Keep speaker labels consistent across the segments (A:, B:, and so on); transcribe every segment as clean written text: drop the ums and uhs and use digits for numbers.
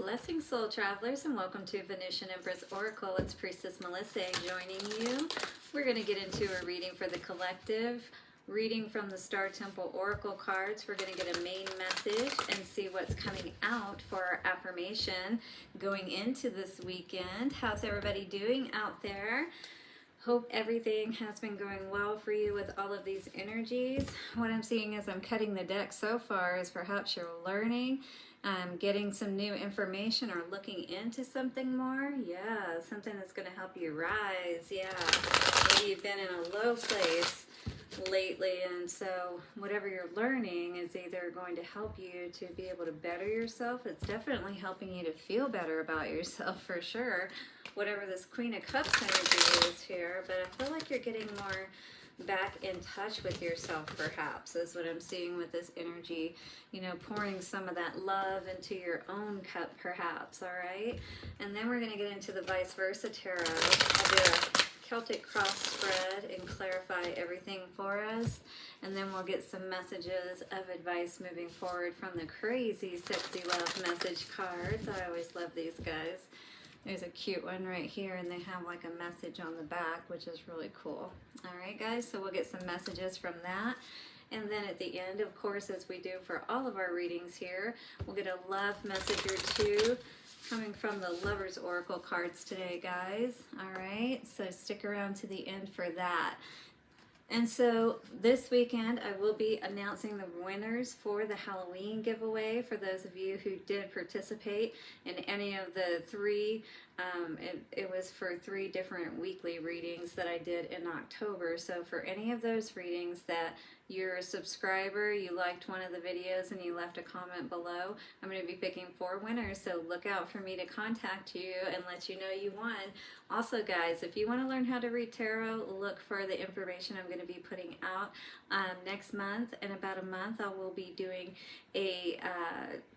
A: Blessings, soul travelers, and welcome to Venusian Empress Oracle. It's Priestess Melissae joining you. We're going to get into a reading for the collective, reading from the Star Temple Oracle cards. We're going to get a main message and see what's coming out for our affirmation going into this weekend. How's everybody doing out there? Hope everything has been going well for you with all of these energies. What I'm seeing as I'm cutting the deck so far is perhaps you're learning, getting some new information or looking into something more. Yeah, something that's going to help you rise. Yeah, maybe you've been in a low place lately, and so whatever you're learning is either going to help you to be able to better yourself. It's definitely helping you to feel better about yourself for sure, whatever this Queen of Cups energy is here. But I feel like you're getting more back in touch with yourself, perhaps, is what I'm seeing with this energy. You know, pouring some of that love into your own cup, perhaps. All right, and then we're going to get into the vice versa tarot. I'll do a Celtic cross spread and clarify everything for us, and then we'll get some messages of advice moving forward from the crazy sexy love message cards. I always love these guys. There's a cute one right here, and they have like a message on the back, which is really cool. All right, guys, so we'll get some messages from that. And then at the end, of course, as we do for all of our readings here, we'll get a love message or two coming from the Lovers Oracle cards today, guys. All right, so stick around to the end for that. And so this weekend, I will be announcing the winners for the Halloween giveaway. For those of you who did participate in any of the three, it was for 3 different weekly readings that I did in October. So for any of those readings that you're a subscriber, you liked one of the videos and you left a comment below, I'm going to be picking 4 winners, so look out for me to contact you and let you know you won. Also, guys, if you want to learn how to read tarot, look for the information I'm going to be putting out next month. In about a month, I will be doing a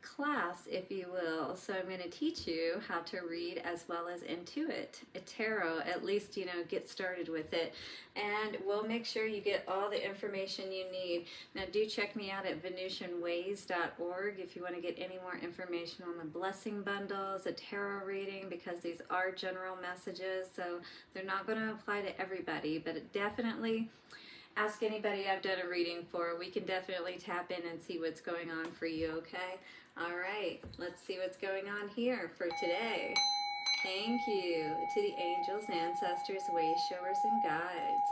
A: class, if you will. So I'm going to teach you how to read as well as intuit a tarot, at least, you know, get started with it. And we'll make sure you get all the information you need. Now, do check me out at venusianways.org if you want to get any more information on the blessing bundles, a tarot reading, because these are general messages, so they're not going to apply to everybody, but it definitely ask anybody I've done a reading for. We can definitely tap in and see what's going on for you, okay? All right, let's see what's going on here for today. Thank you to the angels, ancestors, way showers, and guides.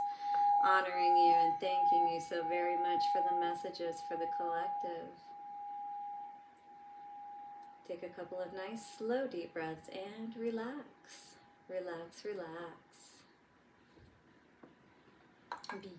A: Honoring you and thanking you so very much for the messages for the collective. Take a couple of nice, slow, deep breaths and relax. Relax, relax.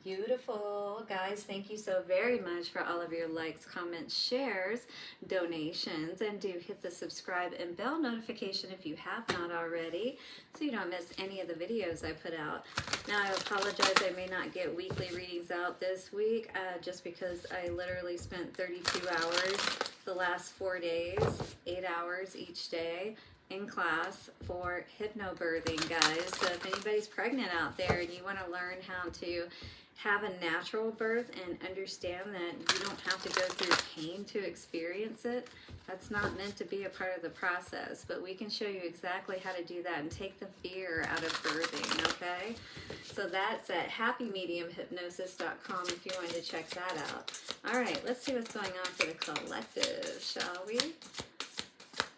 A: Beautiful. Guys, thank you so very much for all of your likes, comments, shares, donations, and do hit the subscribe and bell notification if you have not already, so you don't miss any of the videos I put out. Now, I apologize, I may not get weekly readings out this week, just because I literally spent 32 hours the last 4 days, 8 hours each day, in class for hypnobirthing, guys. So if anybody's pregnant out there and you want to learn how to have a natural birth and understand that you don't have to go through pain to experience it, that's not meant to be a part of the process, but we can show you exactly how to do that and take the fear out of birthing, okay? So that's at happymediumhypnosis.com if you wanted to check that out. All right, let's see what's going on for the collective, shall we?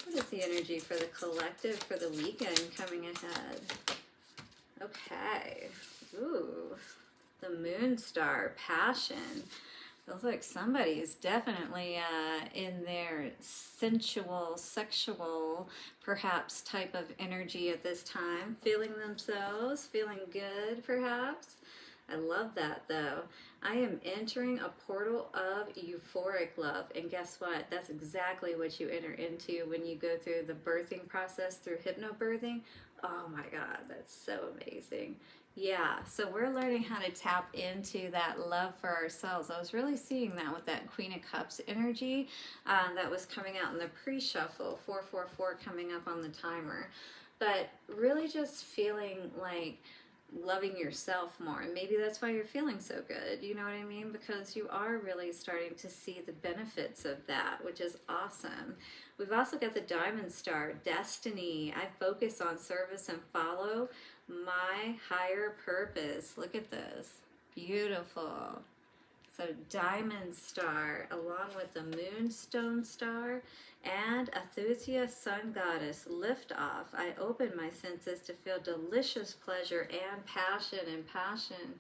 A: What is the energy for the collective for the weekend coming ahead? Okay. Ooh, the Moon Star, passion. Feels like somebody is definitely in their sensual, sexual, perhaps, type of energy at this time. Feeling themselves, feeling good, perhaps. I love that, though. I am entering a portal of euphoric love, and guess what? That's exactly what you enter into when you go through the birthing process through hypnobirthing. Oh my God, that's so amazing. Yeah, so we're learning how to tap into that love for ourselves. I was really seeing that with that Queen of Cups energy that was coming out in the pre-shuffle, 444 coming up on the timer. But really just feeling like loving yourself more. And maybe that's why you're feeling so good. You know what I mean? Because you are really starting to see the benefits of that, which is awesome. We've also got the Diamond Star, Destiny. I focus on service and follow my higher purpose. Look at this. Beautiful. So Diamond Star, along with the MoonStone Star and Athusia Sun Goddess, lift off. I open my senses to feel delicious pleasure and passion. And passion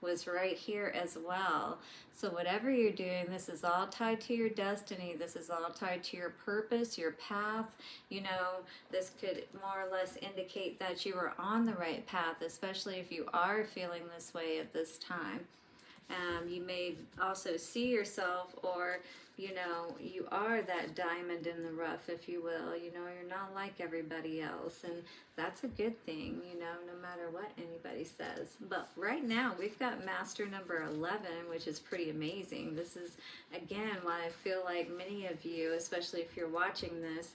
A: was right here as well. So whatever you're doing, this is all tied to your destiny. This is all tied to your purpose, your path. You know, this could more or less indicate that you are on the right path, especially if you are feeling this way at this time. You may also see yourself, or you know, you are that diamond in the rough, if you will. You know, you're not like everybody else, and that's a good thing, you know, no matter what anybody says. But right now, we've got master number 11, which is pretty amazing. This is, again, why I feel like many of you, especially if you're watching this,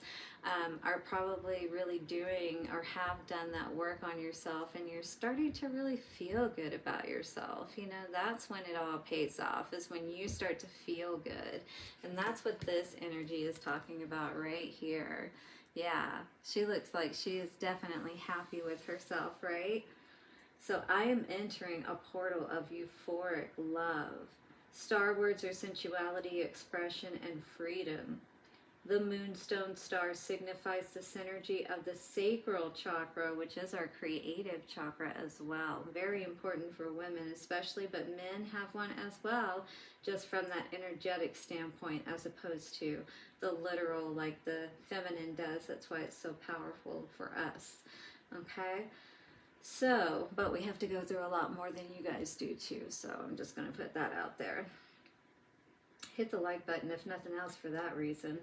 A: are probably really doing or have done that work on yourself, and you're starting to really feel good about yourself. You know, that's when it all pays off, is when you start to feel good. And that's what this energy is talking about right here. Yeah, she looks like she is definitely happy with herself, right? So I am entering a portal of euphoric love. Star words are sensuality, expression, and freedom. The MoonStone Star signifies the synergy of the sacral chakra, which is our creative chakra as well. Very important for women especially, but men have one as well, just from that energetic standpoint, as opposed to the literal like the feminine does. That's why it's so powerful for us. Okay? So, but we have to go through a lot more than you guys do too, so I'm just going to put that out there. Hit the like button if nothing else for that reason.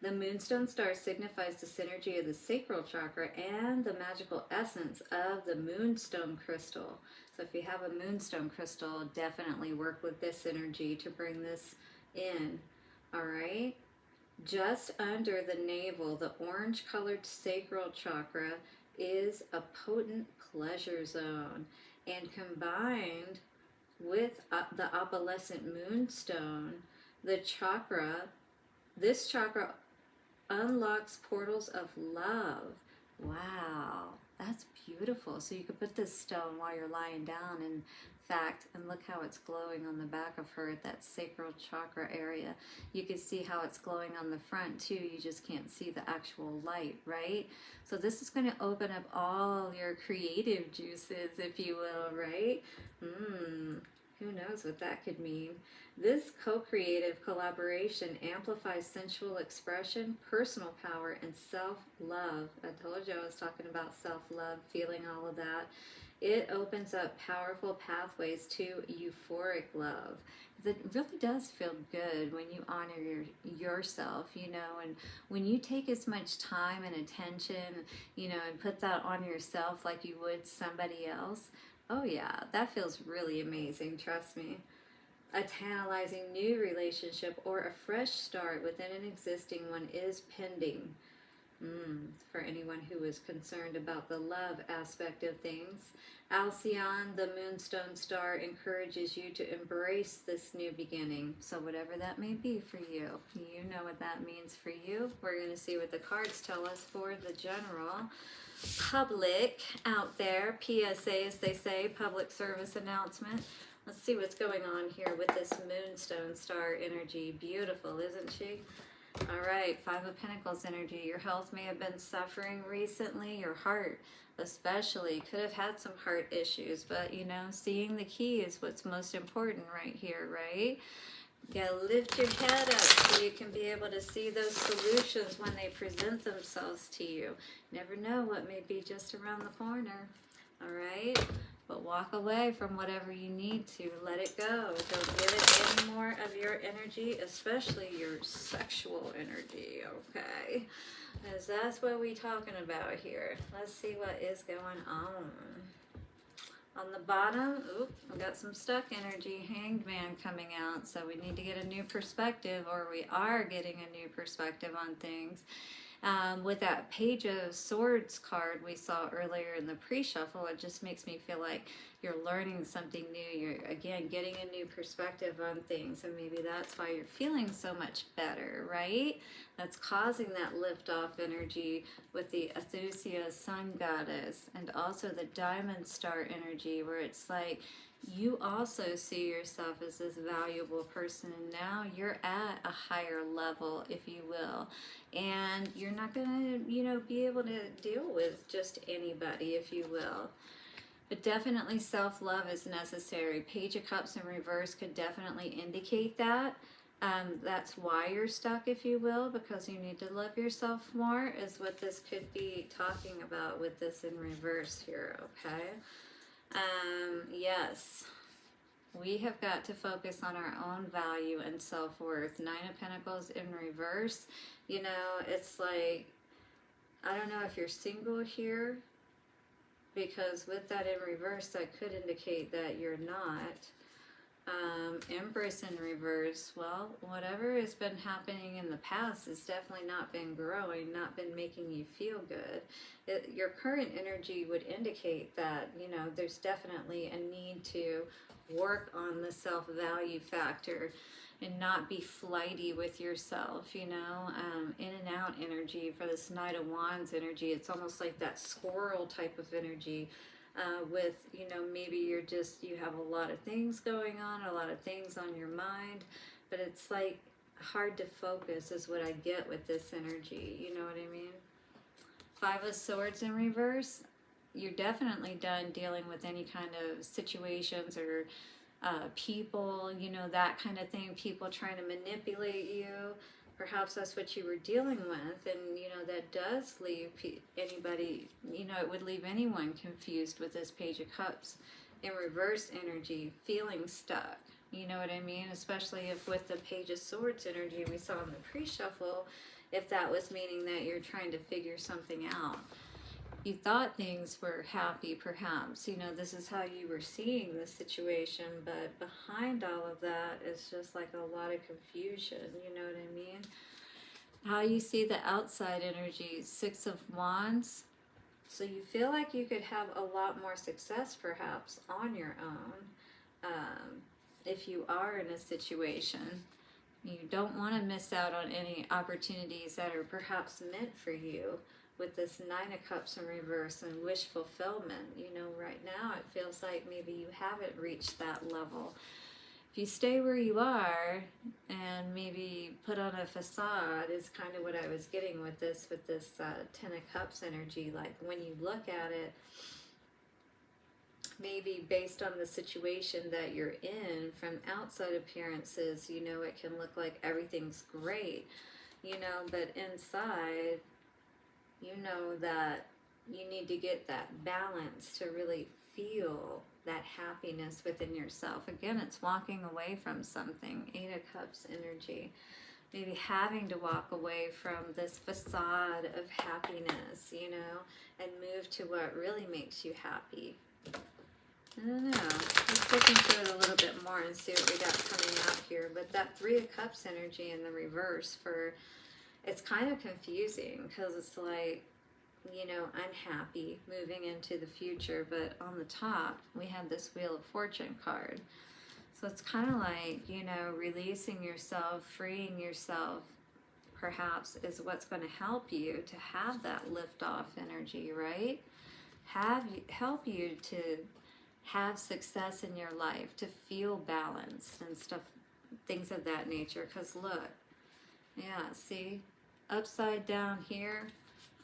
A: The MoonStone Star signifies the synergy of the sacral chakra and the magical essence of the moonstone crystal. So if you have a moonstone crystal, definitely work with this energy to bring this in. All right? Just under the navel, the orange-colored sacral chakra is a potent pleasure zone. And combined with the opalescent moonstone, this chakra unlocks portals of love. Wow, that's beautiful. So you could put this stone while you're lying down, in fact, and look how it's glowing on the back of her at that sacral chakra area. You can see how it's glowing on the front too. You just can't see the actual light, right? So this is going to open up all your creative juices, if you will, right? Who knows what that could mean? This co-creative collaboration amplifies sensual expression, personal power, and self-love. I told you I was talking about self-love, feeling all of that. It opens up powerful pathways to euphoric love. It really does feel good when you honor yourself, you know, and when you take as much time and attention, you know, and put that on yourself like you would somebody else. Oh yeah, that feels really amazing, trust me. A tantalizing new relationship or a fresh start within an existing one is pending. For anyone who is concerned about the love aspect of things. Alcyone, the MoonStone Star, encourages you to embrace this new beginning. So whatever that may be for you, you know what that means for you. We're going to see what the cards tell us for the general public out there. PSA, as they say, public service announcement. Let's see what's going on here with this MoonStone Star energy. Beautiful, isn't she? All right, Five of Pentacles energy. Your health may have been suffering recently. Your heart especially could have had some heart issues, but you know, seeing the key is what's most important right here, right? You gotta lift your head up so you can be able to see those solutions when they present themselves to you. Never know what may be just around the corner. All right? But walk away from whatever you need to. Let it go. Don't give it any more of your energy, especially your sexual energy, okay? Because that's what we're talking about here. Let's see what is going on. On the bottom, we got some stuck energy, Hanged Man coming out. So we need to get a new perspective, or we are getting a new perspective on things. With that Page of Swords card we saw earlier in the pre-shuffle, it just makes me feel like you're learning something new. You're, again, getting a new perspective on things, and maybe that's why you're feeling so much better, right? That's causing that lift-off energy with the Athusea Sun Goddess, and also the Diamond Star energy, where it's like you also see yourself as this valuable person, and now you're at a higher level, if you will, and you're not going to, you know, be able to deal with just anybody, if you will. But definitely self-love is necessary. Page of Cups in reverse could definitely indicate that. That's why you're stuck, if you will, because you need to love yourself more, is what this could be talking about with this in reverse here, okay? Yes, we have got to focus on our own value and self-worth. Nine of Pentacles in reverse, you know, it's like, I don't know if you're single here, because with that in reverse, that could indicate that you're not. Empress in reverse, well, whatever has been happening in the past has definitely not been growing, not been making you feel good. Your current energy would indicate that, you know, there's definitely a need to work on the self-value factor and not be flighty with yourself, you know. In and out energy for this Knight of Wands energy, it's almost like that squirrel type of energy. With, you know, maybe you have a lot of things going on, a lot of things on your mind, but it's like hard to focus is what I get with this energy, you know what I mean? Five of Swords in reverse, you're definitely done dealing with any kind of situations or people, you know, that kind of thing, people trying to manipulate you. Perhaps that's what you were dealing with, and, you know, that does leave anybody, you know, it would leave anyone confused with this Page of Cups in reverse energy, feeling stuck, you know what I mean? Especially if with the Page of Swords energy we saw in the pre-shuffle, if that was meaning that you're trying to figure something out. You thought things were happy, perhaps, you know, this is how you were seeing the situation, but behind all of that is just like a lot of confusion, you know what I mean? How you see the outside energy, Six of Wands, so you feel like you could have a lot more success, perhaps, on your own, if you are in a situation. You don't want to miss out on any opportunities that are perhaps meant for you. With this Nine of Cups in reverse and wish fulfillment, you know, right now it feels like maybe you haven't reached that level. If you stay where you are and maybe put on a facade is kind of what I was getting with this Ten of Cups energy. Like when you look at it, maybe based on the situation that you're in, from outside appearances, you know, it can look like everything's great, you know, but inside, you know that you need to get that balance to really feel that happiness within yourself. Again, it's walking away from something. Eight of Cups energy. Maybe having to walk away from this facade of happiness, you know, and move to what really makes you happy. I don't know. Let's look into it a little bit more and see what we got coming out here. But that Three of Cups energy in the reverse, for it's kind of confusing because it's like, you know, unhappy moving into the future, but on the top we have this Wheel of Fortune card. So it's kind of like, you know, releasing yourself, freeing yourself, perhaps, is what's going to help you to have that lift-off energy, right? Help you to have success in your life, to feel balanced and stuff, things of that nature. Because look, yeah, see? Upside down here,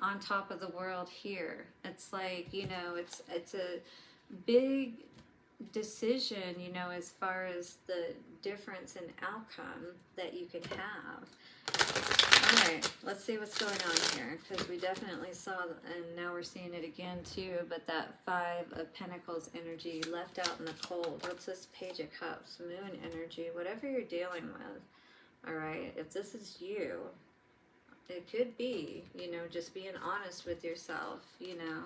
A: on top of the world here. It's like, you know, it's a big decision, you know, as far as the difference in outcome that you could have. Alright, let's see what's going on here, because we definitely saw, and now we're seeing it again too, but that Five of Pentacles energy left out in the cold. What's this Page of Cups? Moon energy, whatever you're dealing with. Alright, if this is you, it could be, you know, just being honest with yourself, you know,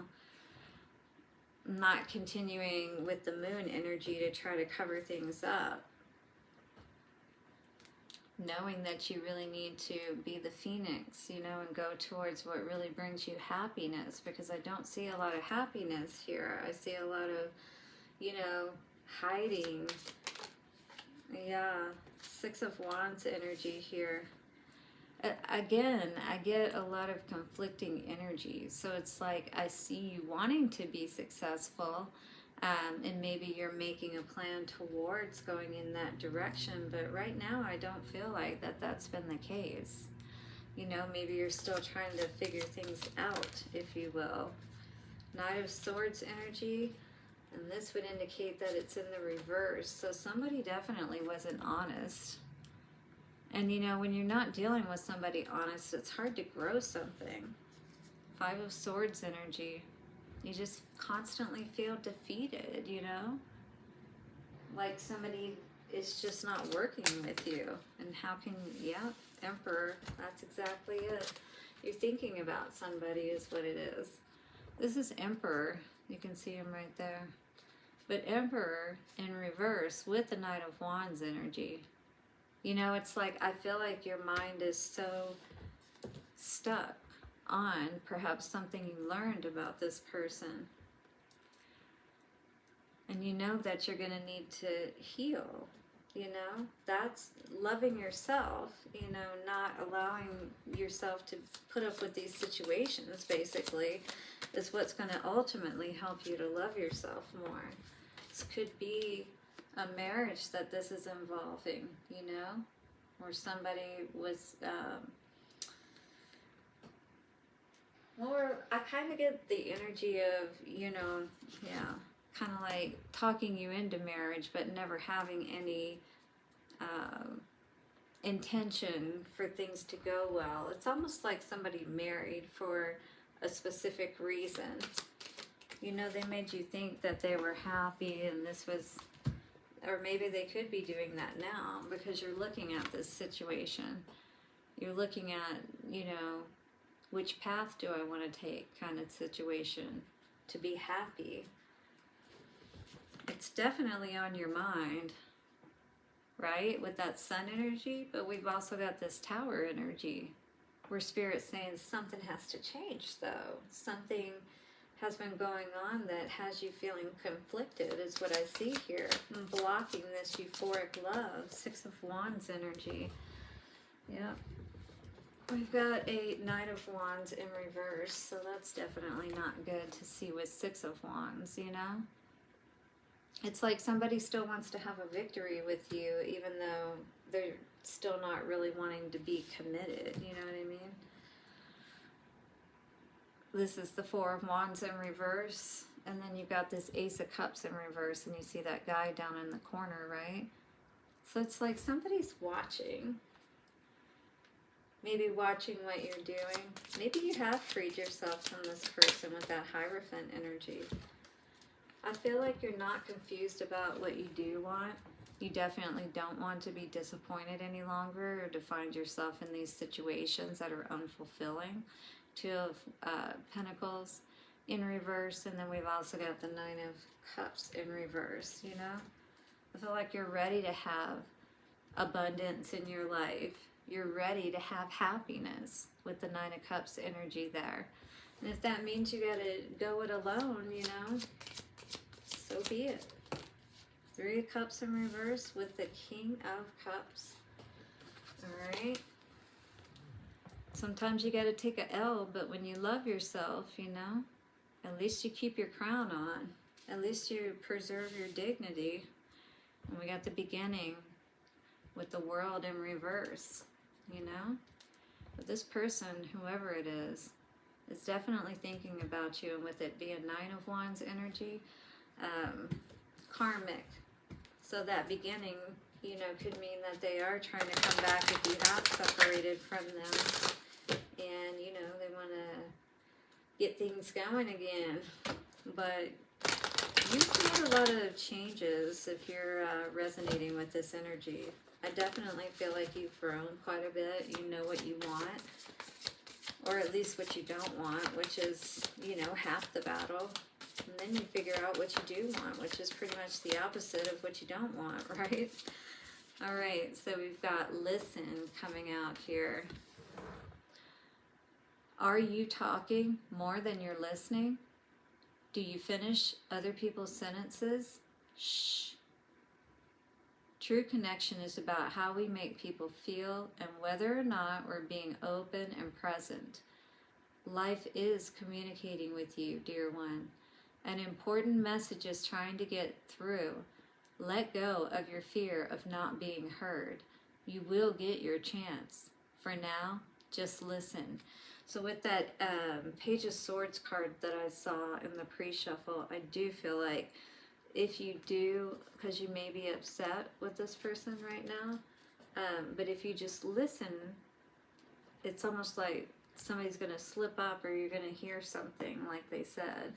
A: not continuing with the moon energy to try to cover things up. knowing that you really need to be the phoenix, you know, and go towards what really brings you happiness, because I don't see a lot of happiness here. I see a lot of, you know, hiding. Yeah, Six of Wands energy here. Again, I get a lot of conflicting energy. So it's like I see you wanting to be successful, and maybe you're making a plan towards going in that direction. But right now, I don't feel like that's been the case. You know, maybe you're still trying to figure things out, if you will. Knight of Swords energy. And this would indicate that it's in the reverse. So somebody definitely wasn't honest. And you know, when you're not dealing with somebody honest, it's hard to grow something. Five of Swords energy. You just constantly feel defeated, you know? Like somebody is just not working with you. And how can, yeah, Emperor, that's exactly it. You're thinking about somebody is what it is. This is Emperor. You can see him right there. But Emperor in reverse with the Knight of Wands energy. You know, it's like I feel like your mind is so stuck on perhaps something you learned about this person. And you know that you're going to need to heal. You know, that's loving yourself, you know, not allowing yourself to put up with these situations, basically, is what's going to ultimately help you to love yourself more. This could be a marriage that this is involving, you know, where somebody was, or I kind of get the energy of, you know, yeah, kind of like talking you into marriage, but never having any intention for things to go well. It's almost like somebody married for a specific reason. You know, they made you think that they were happy and this was, or maybe they could be doing that now because you're looking at this situation. You're looking at, you know, which path do I want to take kind of situation to be happy. It's definitely on your mind, right? With that Sun energy, but we've also got this Tower energy where Spirit's saying something has to change though. Something has been going on that has you feeling conflicted is what I see here. And blocking this Euphoric Love, Six of Wands energy. Yep. We've got a Knight of Wands in reverse, so that's definitely not good to see with Six of Wands, you know? It's like somebody still wants to have a victory with you, even though they're still not really wanting to be committed, you know what I mean? This is the Four of Wands in reverse, and then you've got this Ace of Cups in reverse, and you see that guy down in the corner, right? So it's like somebody's watching. Maybe watching what you're doing. Maybe you have freed yourself from this person with that Hierophant energy. I feel like you're not confused about what you do want. You definitely don't want to be disappointed any longer or to find yourself in these situations that are unfulfilling. Two of Pentacles in reverse, and then we've also got the Nine of Cups in reverse, you know? I feel like you're ready to have abundance in your life. You're ready to have happiness with the Nine of Cups energy there. And if that means you gotta go it alone, you know, so be it. Three of Cups in reverse with the King of Cups. Alright. Sometimes you gotta take a L, but when you love yourself, you know, at least you keep your crown on. At least you preserve your dignity. And we got the beginning with the World in reverse, you know? But this person, whoever it is definitely thinking about you, and with it being Nine of Wands energy, karmic. So that beginning, you know, could mean that they are trying to come back if you have separated from them. And, you know, they want to get things going again. But you've made a lot of changes if you're resonating with this energy. I definitely feel like you've grown quite a bit. You know what you want, or at least what you don't want, which is, you know, half the battle. And then you figure out what you do want, which is pretty much the opposite of what you don't want, right? All right, so we've got listen coming out here. Are you talking more than you're listening? Do you finish other people's sentences? Shh. True connection is about how we make people feel and whether or not we're being open and present. Life is communicating with you, dear one. An important message is trying to get through. Let go of your fear of not being heard. You will get your chance. For now, just listen. So with that Page of Swords card that I saw in the pre-shuffle, I do feel like if you do, because you may be upset with this person right now, but if you just listen, it's almost like somebody's going to slip up or you're going to hear something like they said.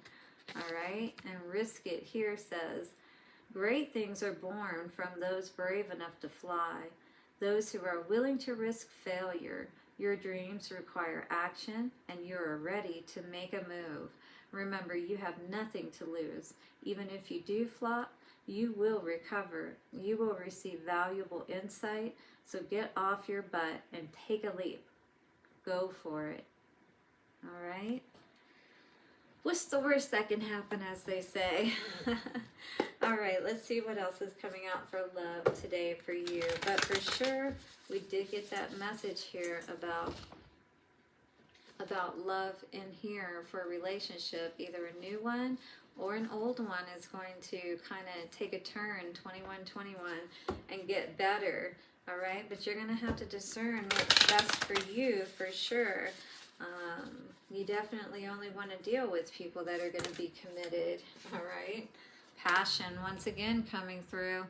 A: All right? And Risk It here says, great things are born from those brave enough to fly, those who are willing to risk failure. Your dreams require action and you're ready to make a move. Remember, you have nothing to lose. Even if you do flop, you will recover. You will receive valuable insight. So get off your butt and take a leap. Go for it. All right? What's the worst that can happen, as they say? All right, let's see what else is coming out for love today for you. But for sure, we did get that message here about love in here for a relationship. Either a new one or an old one is going to kind of take a turn, 21-21, and get better. All right, but you're going to have to discern what's best for you for sure. You definitely only want to deal with people that are going to be committed. All right, passion once again coming through.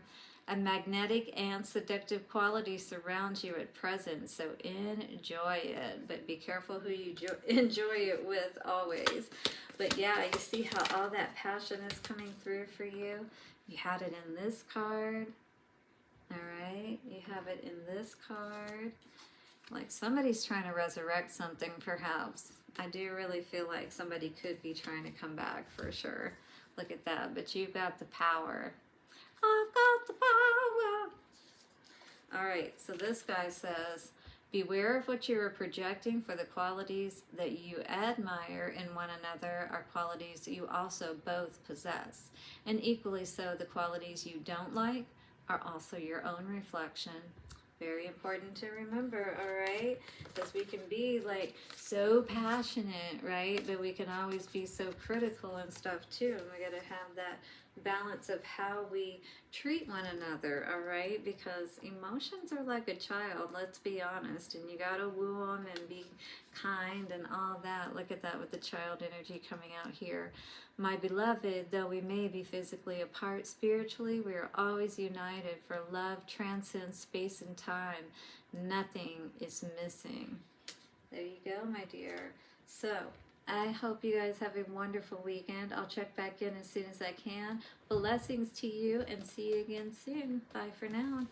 A: A magnetic and seductive quality surrounds you at present, so enjoy it. But be careful who you enjoy it with always. But yeah, you see how all that passion is coming through for you? You had it in this card. All right, you have it in this card. Like somebody's trying to resurrect something, perhaps. I do really feel like somebody could be trying to come back for sure. Look at that, but you've got the power. I've got the power. All right, so this guy says, beware of what you are projecting, for the qualities that you admire in one another are qualities you also both possess. And equally so, the qualities you don't like are also your own reflection. Very important to remember, all right? Because we can be like so passionate, right? But we can always be so critical and stuff too. And we got to have that balance of how we treat one another, all right? Because emotions are like a child, let's be honest. And you got to woo them and be kind and all that. Look at that with the child energy coming out here. My beloved, though we may be physically apart spiritually, we are always united, for love transcends space and time. Nothing is missing. There you go, my dear. So, I hope you guys have a wonderful weekend. I'll check back in as soon as I can. Blessings to you and see you again soon. Bye for now.